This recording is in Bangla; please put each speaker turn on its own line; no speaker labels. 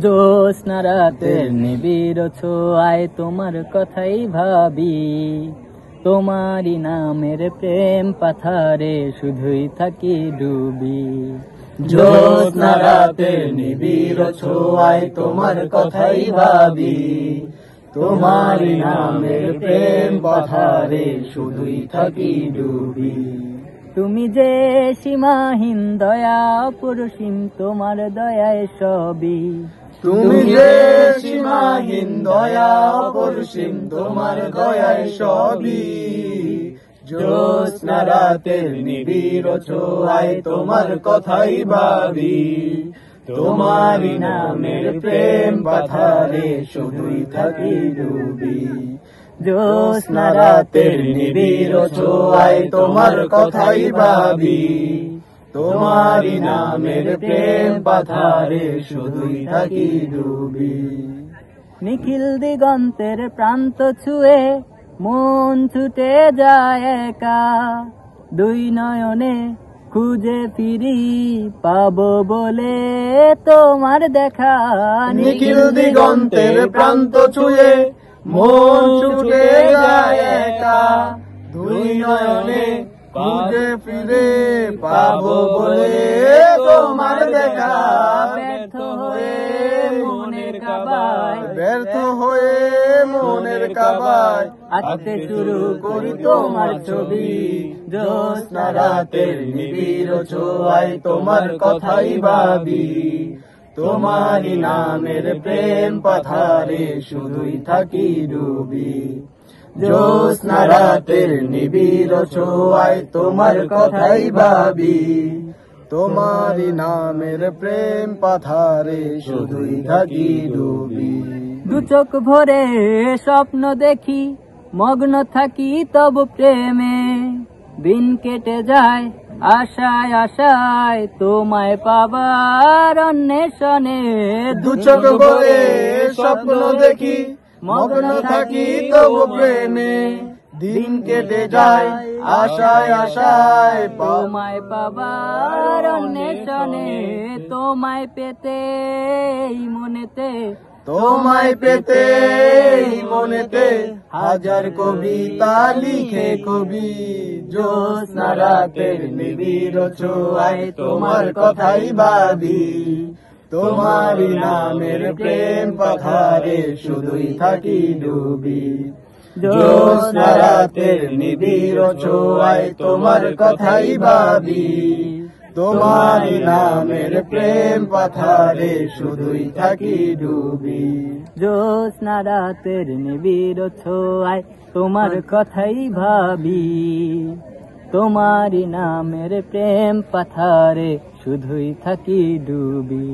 জ্যোৎস্না রাতের নিবিড় ছোঁয়ায় তোমার কথাই ভাবি, তোমারই নামের প্রেম পাথারে শুধুই থাকি ডুবি।
জ্যোৎস্না রাতের নিবিড় ছোঁয়ায় তোমার কথাই ভাবি, তোমারই নামের প্রেম পাথারে শুধুই থাকি ডুবি।
তুমি যে সীমাহীন দয়া অপরসীম তোমার দয়ায় সবই,
তুমি যে সীমাহীন দয়া অপরসীম তোমার দয়ায় সবই। জ্যোৎস্না রাতের নিবিড় ছোঁয়ায় তোমার কথাই ভাবি, তোমারই নামের প্রেম পাথারে শুধুই থাকি ডুবি। জ্যোৎস্না রাতের নিবিড় ছোঁয়ায় তোমার কথাই ভাবি, তোমারই নামের প্রেম পাথারে শুধুই থাকি ডুবি।
নিখিল দিগন্তের প্রান্ত ছুঁয়ে মন ছুটে যায় একা, দুই নয়নে খুঁজে ফিরি পাবো বলে তোমার দেখা।
নিখিল দিগন্তের প্রান্ত ছুঁয়ে মন ছুটে যায় একা, দুই নয়নে খুঁজে ফিরে পাবো বলে তোমার দেখা।
ব্যর্থ হয়ে মনের কাবায়,
ব্যর্থ হয়ে মনের কাবায়
আঁকতে শুরু করি তোমার ছবি।
জ্যোৎস্না রাতের নিবিড় ছোঁয়ায় তোমার কথাই ভাবি, তোমারই নামের প্রেম পাথারে শুধুই থাকি ডুবি। জ্যোৎস্না রাতের নিবিড় ছোঁয়ায় তোমার কথাই ভাবি, তোমারই নামের প্রেম পাথারে শুধুই থাকি ডুবি।
দু চোখ ভরে স্বপ্ন দেখি মগ্ন থাকি তব প্রেমে, দিন কেটে যায় আশায় আশায় তোমায় পাবার অন্বেষণে।
দু চোখ ভরে স্বপ্ন দেখি মগ্ন থাকি তবু প্রেমে, দিন কেটে যায় আশায় আশায়
তোমায় পাবার অন্বেষণে। তোমায় পেতে মনেতে,
তোমায় পেতে মনেতে হাজার কবিতা লিখে কবি। জ্যোৎস্না রাতের নিবিড় ছোঁয়ায় তোমার কথাই ভাবি, তোমারই নামের প্রেম পাথারে শুধুই থাকি ডুবি। জ্যোৎস্না রাতের নিবিড় ছোঁয়ায় তোমার কথাই ভাবি, তোমারই নামের প্রেম পাথারে শুধুই থাকি ডুবি।
জ্যোৎস্না রাতের নিবিড় ছোঁয়ায় তোমার কথাই ভাবি, তোমারই নামের প্রেম পাথারে শুধুই থাকি ডুবি।